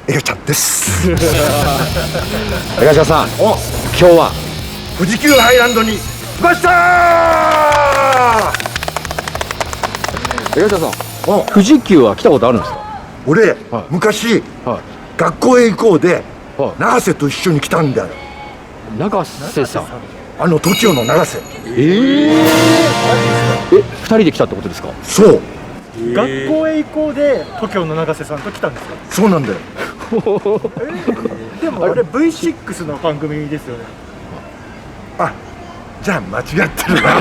エガちゃんです。江頭さん、今日は富士急ハイランドに来ましたー。江頭さん、富士急は来たことあるんですか？俺、昔、学校へ行こうで、永瀬と一緒に来たんだよ。永瀬さん、TOKIO の永瀬。二人で来たってことですか？そう。学校へ行こうで TOKIO の永瀬さんと来たんですか？そうなんだよ。でもあれ V6 の番組ですよね。あ、じゃあ間違ってるな。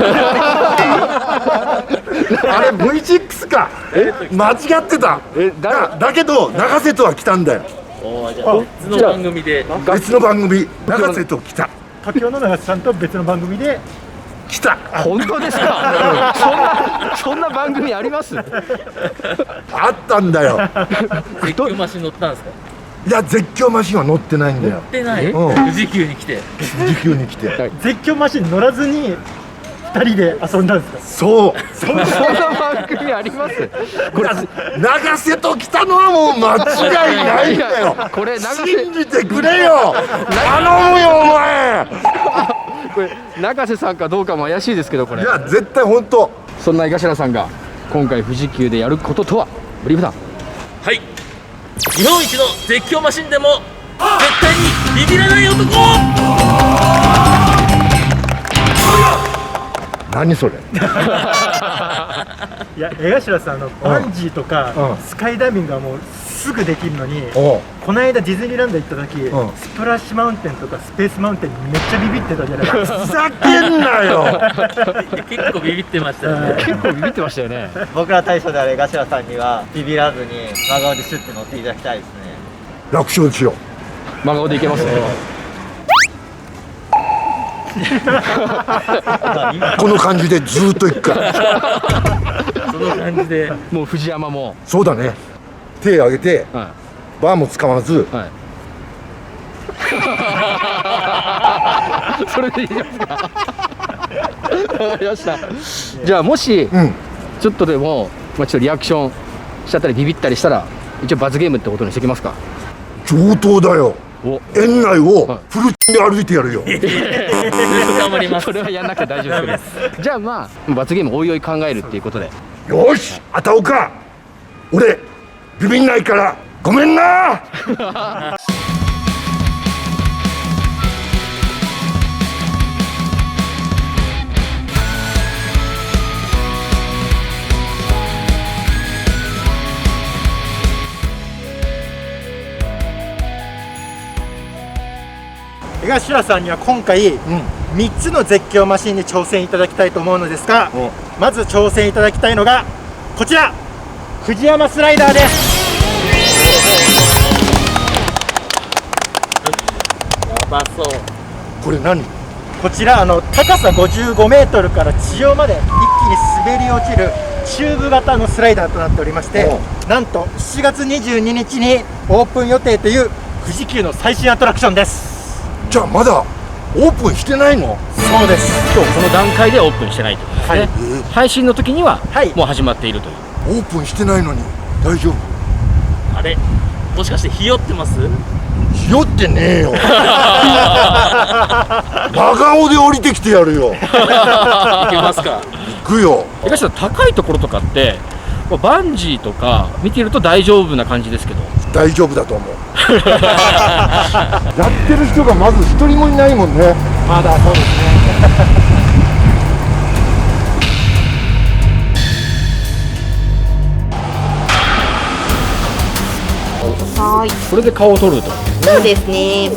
あれ V6 か。間違ってた。だけど永瀬とは来たんだよ。別の番組で。別の番組、永瀬と来た。TOKIO の永瀬さんと別の番組で来た。本当ですか？そんな番組あります？あったんだよ。絶叫マシン乗ったんですか？いや、絶叫マシンは乗ってないんだよ。乗ってない。うん富士急に来て。富士急に来て。絶叫マシン乗らずに2人で遊んだんですか？そう。そんな番組あります？これ永瀬と来たのはもう間違いないんだよ。これ永瀬、信じてくれよ。頼むよお前。これ永瀬さんかどうかも怪しいですけど、これ。いや、絶対本当。そんな江頭さんが今回富士急でやることとは？ブリーフさん。はい。日本一の絶叫マシンでも絶対にビビらない男。何それ。いや、江頭さんバンジーとかスカイダイビングはもうすぐできるのに、この間ディズニーランド行った時、スプラッシュマウンテンとかスペースマウンテンにめっちゃビビってたじゃないですか。ふざけんなよ。結構ビビってましたよね。結構ビビってましたよね。僕ら大将である江頭さんにはビビらずに真顔でシュッて乗っていただきたいですね。楽勝しよう。真顔でいけますね。この感じでずーっと行くから。その感じで。もう藤山も。そうだね。手上げて、はバーも使わず、い。はい。それでいいですか？わかりました。じゃあもし、ちょっとでも、ちょっとリアクションしちゃったりビビったりしたら、一応罰ゲームってことにしてきますか？上等だよ。お、園内をフルで歩いてやるよ。頑張ります。それはやんなくて大丈夫ですけど。じゃあ罰ゲームおいおい考えるっていうことで。よし、あたおか。俺ビビんないからごめんな。江頭さんには今回3つの絶叫マシンに挑戦いただきたいと思うのですが、まず挑戦いただきたいのがこちら、藤山スライダーです。やばそう。これ何？こちら高さ55メートルから地上まで一気に滑り落ちるチューブ型のスライダーとなっておりまして、なんと7月22日にオープン予定という富士急の最新アトラクションです。じゃあまだオープンしてないの？そうです。今日この段階でオープンしてないということですね。配信の時にはもう始まっているという。オープンしてないのに大丈夫？あれ、もしかしてひよってます？ひよってねえよ。真顔で降りてきてやるよ。いけますか？行くよ。江頭さん、高いところとかってバンジーとか見てると大丈夫な感じですけど。大丈夫だと思う。やってる人がまず一人もいないもんね。まだそうですね。はい、これで顔を撮ると。そうですね。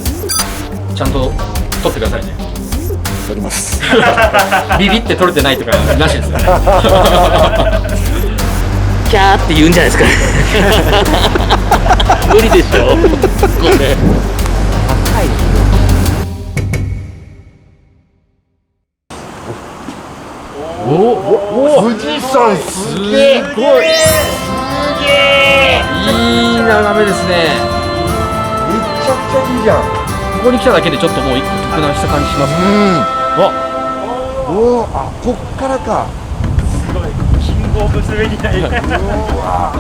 ちゃんと撮ってくださいね。撮ります。ビビって撮れてないとかなしですよね。キャーって言うんじゃないですか。無理でしょ。これ。富士山すげえ。すごい。いい眺めですね。めちゃくちゃいいじゃん。ここに来ただけでちょっともう一個特段した感じしますね。おお、あ、こっからか。すごい。キングオブ滑り台。うわ。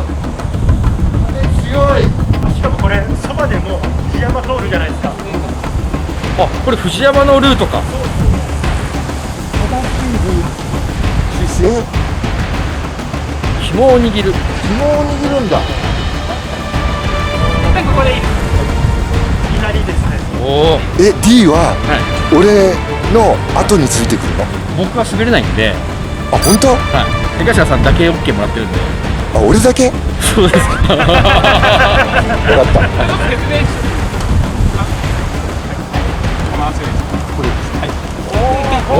強い。しかもこれこれそばでも藤山通るじゃないですか。あ、これ藤山のルートか。紐を握る。紐を握るんだ。ここでいい。いきなりですね。おお。D は俺の後についてくるの？僕は滑れないんで、あ、本当？はい。江頭さんだけ OK もらってるんで。あ、俺だけ？そうですか。分かった。お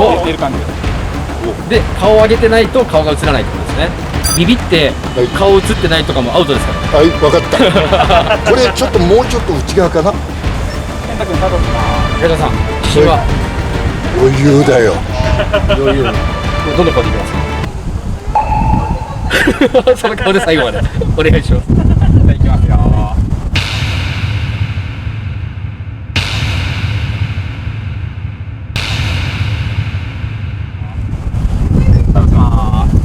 で、顔を上げてないと顔が映らないってことですね。ビビって顔映ってないとかもアウトですから。はい、分かった。これちょっともうちょっと内側かな。江頭さん、自信は？余裕だよ。余裕。どの顔でいきますか？その顔で最後までお願いします。じゃあいきますよ。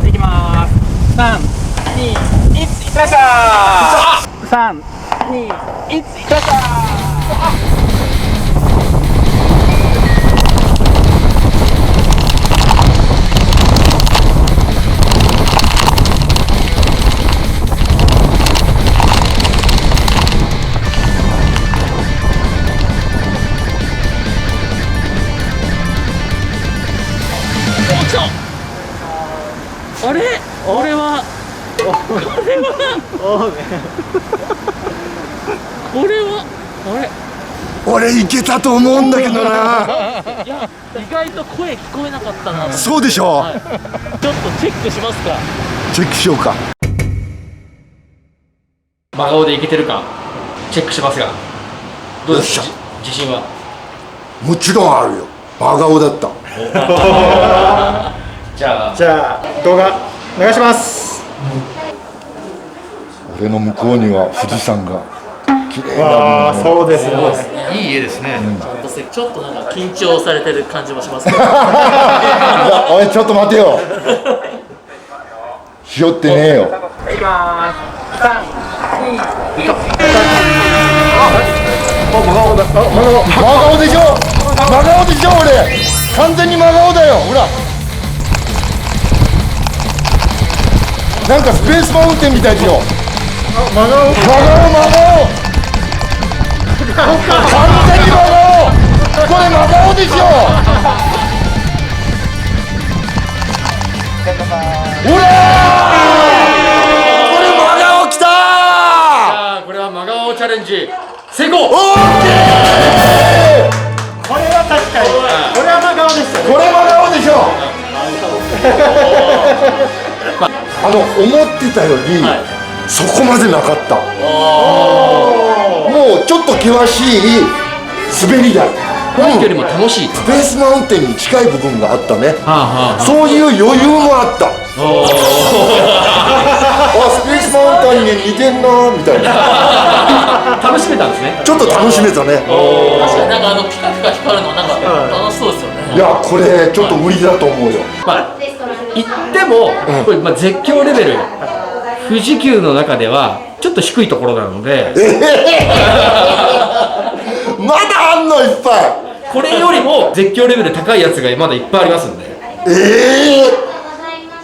いきます。3、2、1、いってらっしゃい。3、2、1、いってらっしゃい。あれ、俺はあれ、俺いけたと思うんだけどな。いや、意外と声聞こえなかったな。そうでしょ。はい、ちょっとチェックしますか。チェックしようか。真顔でいけてるかチェックしますが、どうですか？自信は？もちろんあるよ。真顔だった。じゃあじゃあ動画お願いします。俺の向こうには富士山が綺麗わなあ、そうですね。いい家ですね。ちょっとなんか緊張されてる感じもしますけど。いや、おいちょっと待てよ。ひよってねえよ。いきます。3、2、真顔でしょ。真顔でしょ。俺完全に真顔だよ。ほら、なんかスペースマウンテンみたいですよ。真顔。完全に真顔。これ真顔でしょ。ほらー、これ真顔きたー。これは真顔チャレンジ成功。オーケー。これは確かに。これは真顔でした。これ真顔でしょ。思ってたより、そこまでなかった。もうちょっと険しい滑り台。さっきよりも楽しい。スペースマウンテンに近い部分があったね。はそういう余裕もあった。あ、スペースマウンテンに似てんなみたいな。楽しめたんですね。ちょっと楽しめたね。確かになんかピカピカ光るのなんか楽しそうですよね。いや、これちょっと無理だと思うよ。まあ言っても、これ絶叫レベル富士急の中ではちょっと低いところなので、まだあんのいっぱい。これよりも絶叫レベル高いやつがまだいっぱいありますんで、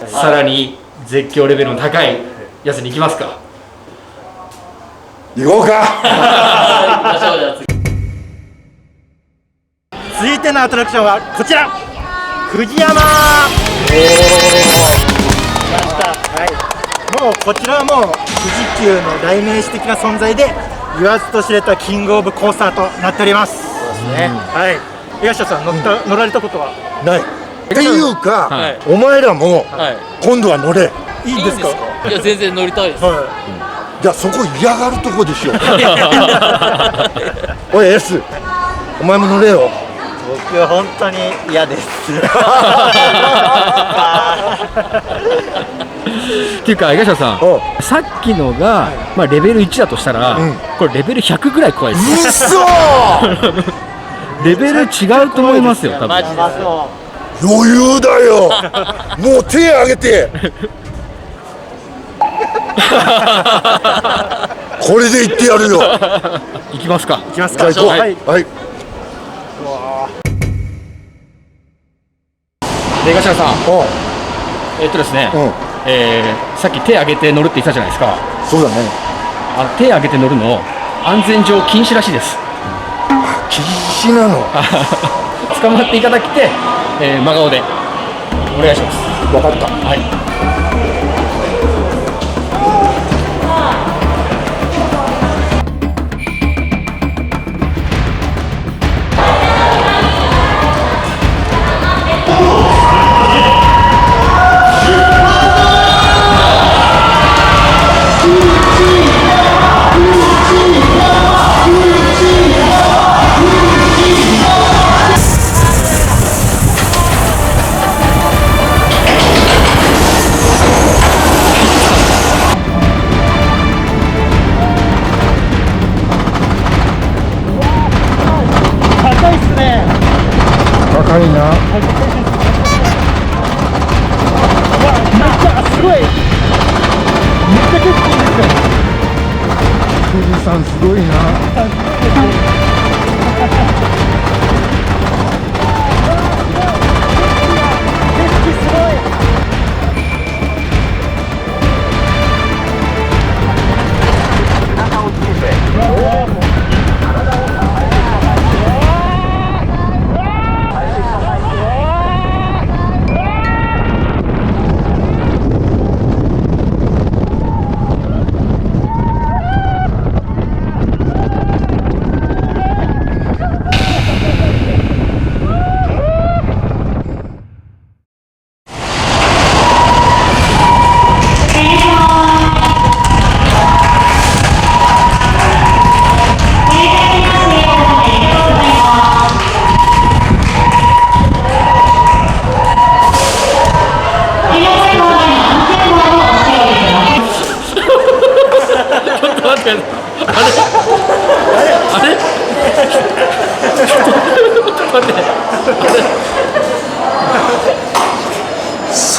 さらに絶叫レベルの高いやつに行きますか。行こうか。行きましょう。じゃあ続いてのアトラクションはこちら、富士山。もうこちらはもう富士急の代名詞的な存在で言わずと知れたキングオブコースターとなっております。そうですね。はい。東田さん乗られたことはない。っていうか、はいお前らもはい。今度は乗れ。いいですか？いや全然乗りたいです。はじゃあそこ嫌がるとこでしょ。おい S、お前も乗れよ。僕は本当に嫌です。っていうか江頭さん、さっきのが、まあ、レベル1だとしたら、これレベル100ぐらい怖いです。うっそレベル違うと思いますよ多分。マジで。余裕だよ。もう手挙げて。これで言ってやるよ。行きますか。いきますか。じゃあ行こう。はい。はい。で頭さん、おうですね、うん。さっき手挙げて乗るって言ったじゃないですか。そうだね。手挙げて乗るの安全上禁止らしいです。禁止なの。捕まっていただきて、真顔でお願いします。わかった。はい。高いっすね。高いな。めっちゃすごい。めっちゃ景色いいですよ。富士山すごいな。景色すごい。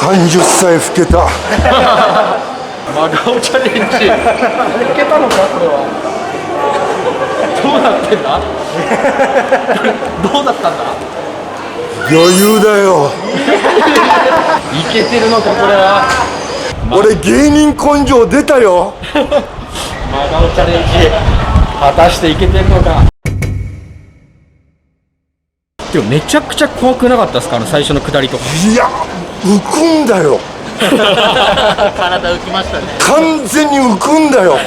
30歳老けた。真顔チャレンジいけたのかこれは。どうなってんだどうだったんだ。余裕だよ。いけてるのかこれは。俺芸人根性出たよ。真顔チャレンジ果たしていけてるのか。でもめちゃくちゃ怖くなかったですか、最初の下りとか。いや、浮くんだよ。体浮きましたね。完全に浮くんだよ。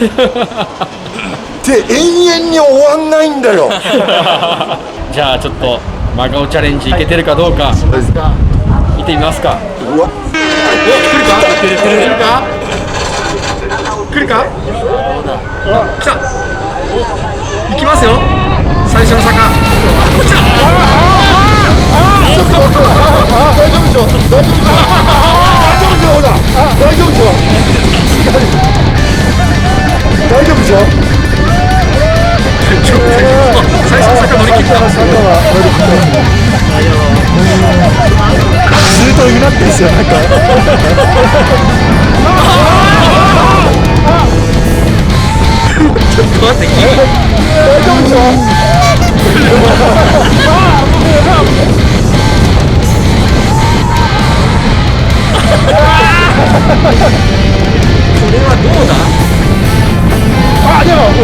で、永遠に終わんないんだよ。じゃあちょっと真顔チャレンジいけてるかどうか見てみますか。うわ、お、来るか来るか来るか。来た。行きますよ、最初の坂。こちら。大丈夫でしょ。大丈夫でしょ。ほら、大丈夫でしょ。大丈夫でしょ。最初の坂乗り切った。ずっとになってるんですよ、なんか。ちょっと待って、大丈夫でしょ。これはどうだ。あ、でも、そ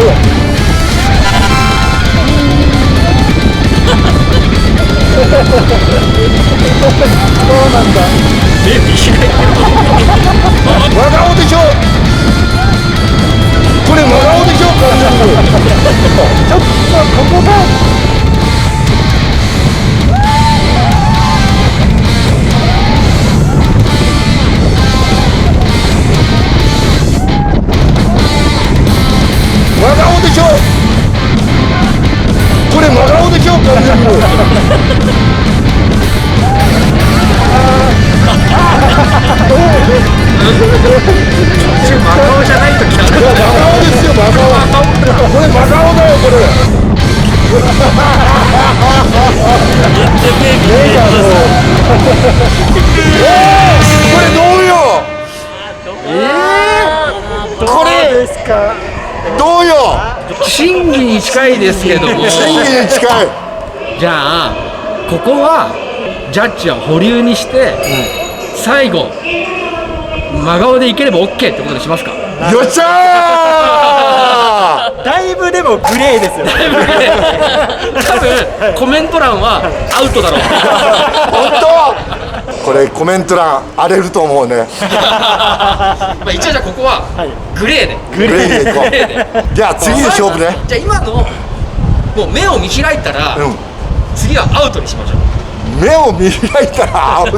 うなんだ。見開いてる。真顔でしょ。これ真顔でしょ。ちょっとここが。真顔でしょ。これ真顔でしょ。完全に。真顔じゃないときある。真顔ですよ、真顔。これ真顔だよ、これ。これどうよ。これですか。どうよ。審議に近いですけども審議に近い。じゃあここはジャッジは保留にして、最後真顔でいければ OK ってことにしますか。よっしゃー。だいぶでもグレーですよね。多分コメント欄はアウトだろう。本当。これコメント欄荒れると思うね。まあ一応じゃあここはグレーで。グレーでいこグレーで。う。じゃあ次の勝負ね。じゃあ今のもう目を見開いたら、うん。次はアウトにしましょう。目を見開いたらアウト。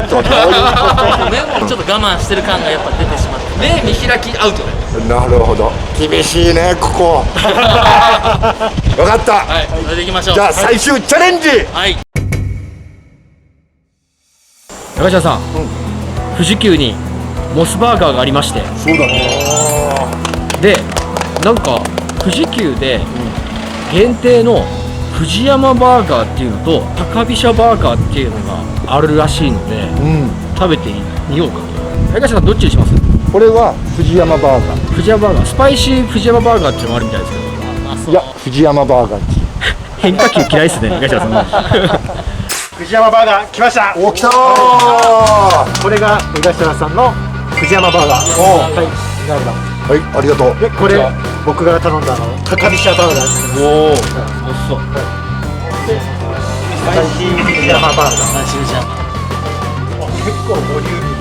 目もちょっと我慢してる感がやっぱ出てしまって、目見開きアウトで。なるほど。厳しいねここ。分かった。はいそれでいきましょう。じゃあ最終チャレンジ。はい中島さん、富士急にモスバーガーがありまして、そうだね。でなんか富士急で限定の富士山バーガーっていうのと高飛車バーガーっていうのがあるらしいので、うん。食べてみようかと。中島さんどっちにします？これは藤山バーガ富士山バーガー、スパイシー富士山バーガーっていうのもあるみたいですけど、ー。いや藤山バーガー。変化球嫌いですね中島さんも。藤山バーガー来ました。お来たー。これが江頭さんの藤山バーガー。おはい、なんだ。はい、ありがとう。で、これ僕が頼んだ高飛車バーガー。おお、おいしそう。スパイシー藤山バーガー。しぶちゃん結構ボリューミー。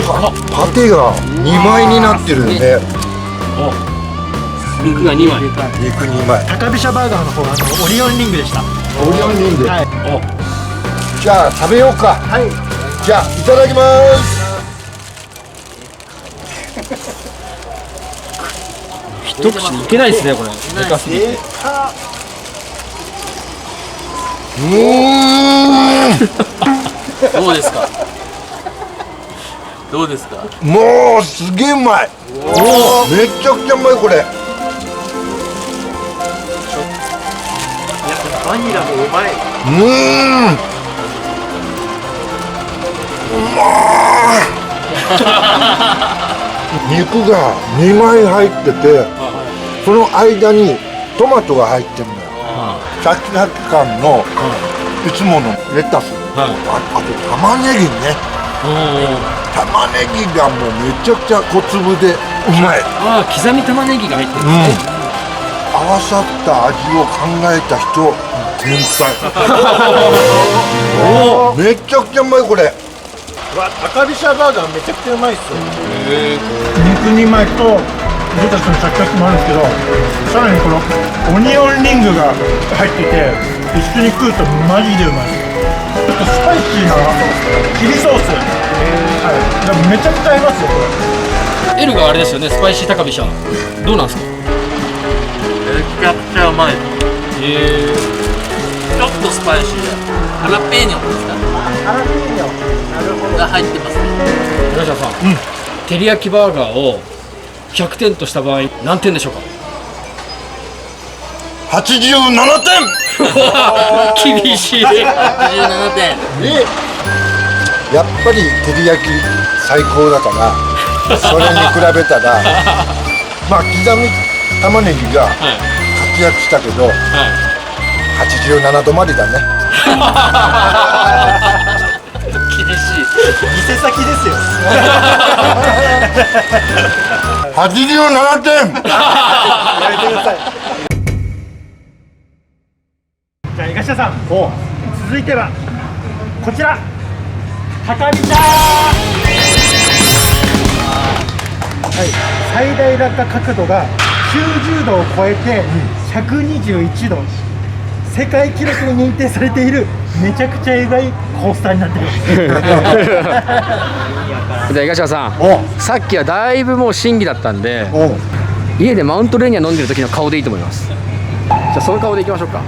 パテが2枚になってるね。肉が2枚。肉2枚。高飛車バーガーの方はオニオンリングでした。オニオンリング。はい。じゃあ食べようか。はい。じゃあいただきます。一口でいけないですねこれ。でかすぎて。どうですかどうですか。もうすげえうまい。めちゃくちゃうまいこれ。バニラもうまい。肉が2枚入ってて、その間にトマトが入ってるのよ。シャキシャキ感のいつものレタス、あと玉ねぎね。玉ねぎがもうめちゃくちゃ小粒でうまい。ああ、刻み玉ねぎが入ってるんですね。合わさった味を考えた人天才。めちゃくちゃうまいこれ。高飛車バーガーめちゃくちゃうまいっすよ。肉2枚とレタスのシャキシャキもあるんですけど、さらにこのオニオンリングが入ってて一緒に食うとマジでうまい。ちょっとスパイシーなチリソース、はい、でもめちゃくちゃ合いますよこれ。 L があれですよね、スパイシー高飛車。どうなんですか？めちゃくちゃうまい。ちょっとスパイシーでハラペーニョですかハラペーニョ、なるほど。が入ってますね。村下さん、照り焼きバーガーを100点とした場合何点でしょうか87点。厳しい。87点。やっぱり照り焼き最高だからそれに比べたらまあ刻み玉ねぎが活躍したけど、87度までだね。厳しい。店先ですよ。87点。やめてください。じゃあ江頭さん、続いてはこちら高飛車。はい、最大落下角度が90度を超えて121度、世界記録に認定されているめちゃくちゃ意外コースターになっています。じゃあ江頭さん、さっきはだいぶもう審議だったんで、おう家でマウントレーニア飲んでる時の顔でいいと思います。じゃあその顔でいきましょうか。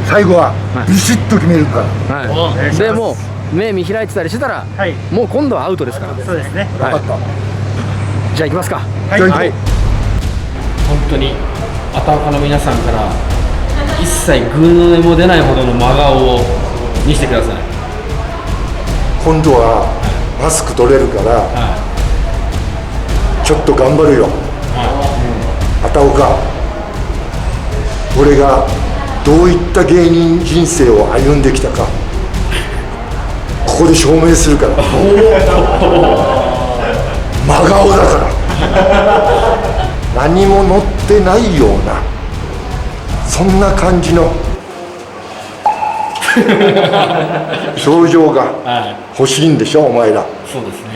最後はビシッと決めるから。はい。でもう目見開いてたりしてたら、はい、もう今度はアウトですから。そうですね。分かった。じゃあ行きますか。はい、じゃあ行こうはい、本当にあたかの皆さんから一切グーの音も出ないほどの真顔を見せてください。今度はマスク取れるから、ちょっと頑張るよ、畑岡。俺がどういった芸人人生を歩んできたかここで証明するから真顔だから何も乗ってないようなそんな感じの表情が欲しいんでしょ、お前ら。そうですね。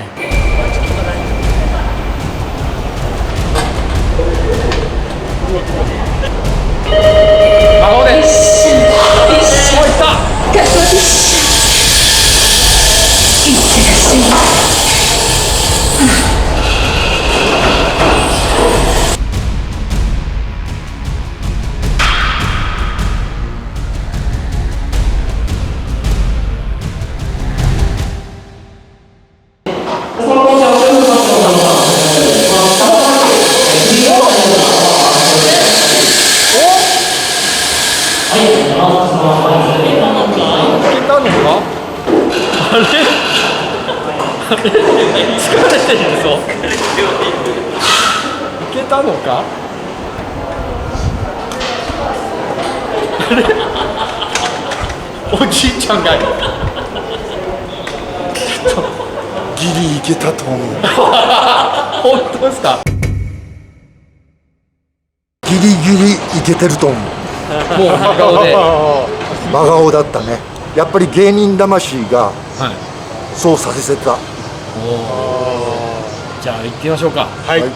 真顔で。もういった。疲れてるぞ。いけたのか。おじいちゃんがギリいけたと思う。本当ですか。ギリギリいけてると思う。もう真顔で。真顔だったね。やっぱり芸人魂がはい。そうさせた。じゃあ行ってみましょうか。はい、真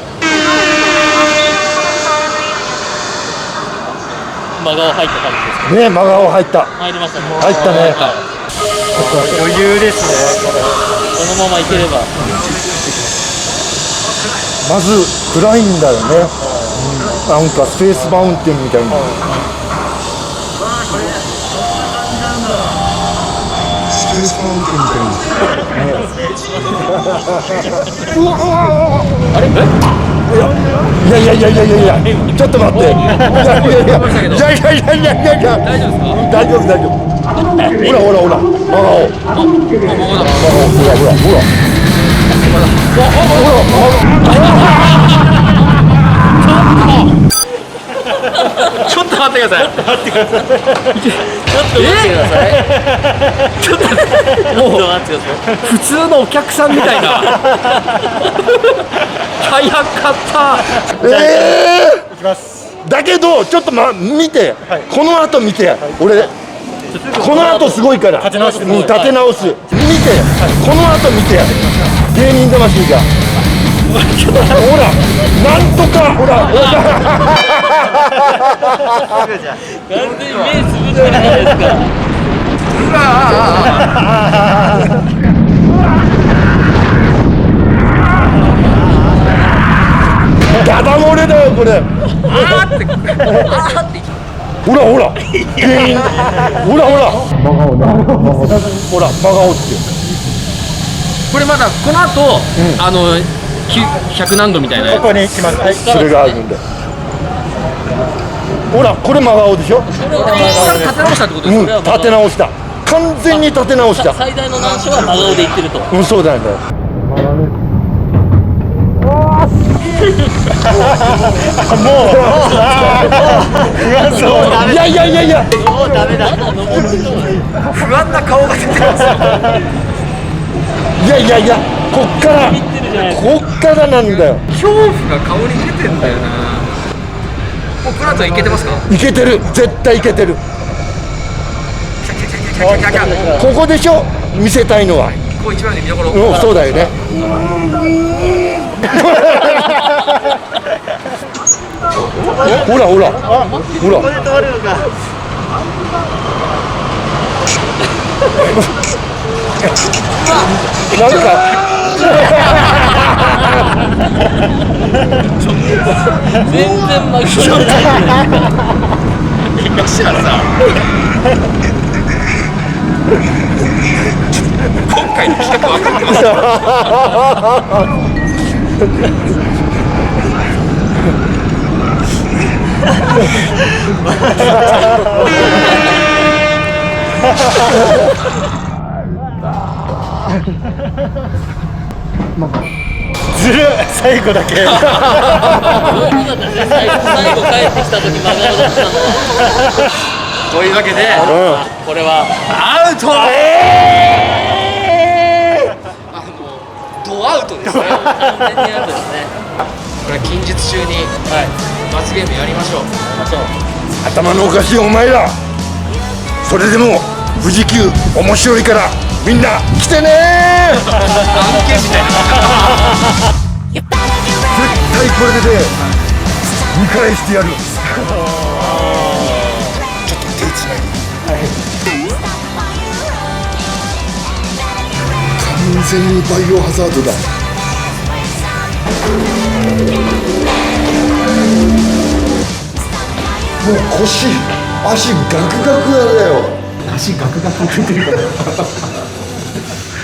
顔入った感じですか。ね、真顔入った。入りましたね。入ったね。余裕ですね。このままいければ。まず暗いんだよね。なんかスペースマウンテンみたいな。スペースマウンテンみたいな。いやいやいやいやいやいや、ちょっと待って。いやいやいやいやいやいやいやいや、大丈夫大丈夫。ほらほらほら、真顔。ほらほらほら。ちょっと待ってください。ちょっと待ってください。ちょっと待ってください。普通のお客さんみたいな。早かった。いきます。だけどちょっと見て、この後見て、俺この後すごいから立て直して立て直す、見て、この後見て、芸人魂がほら、なんとかほら完全に目つぶってるじゃないですか。ダダ漏れだよこれ。ほらほら、芸人、ほらほら、真顔ね、ほら真顔って。これまだこの後、100何度みたいなやここに来ます。はい、それがあるんだよ。ほらこれ真顔でしょ。つ。立て直したってことですか。立て直した、完全に立て直した。最大の難所は真顔で言ってると。そうだよね。いやいやいやいや、もうダメだ。不安な顔が出てますよ。いやいやいや、こっからなんだよ。恐怖が顔に出てんだよな。もうこの後いけてますか。いけてる、絶対いけてる。ここでしょ、見せたいのは。ここ一番の見どころ。うん、そうだよね。ほらほらほら。ここで止まるのか。なんか全然真顔。頭さ、今回の企画分かってますずる最後だけそういうことだったね。最後帰ってきた時真顔だったのは。というわけで、これはアウト。ドアウトですね。完全にアウトですね。これは近日中に罰ゲームやりましょう。頭のおかしいお前ら、それでも富士急面白いからみんな来てねー。案件みたいな。絶対これで見返してやる。ちょっと手つないで。完全にバイオハザードだ。もう腰足ガクガクだよ。足ガクガクって言ってるから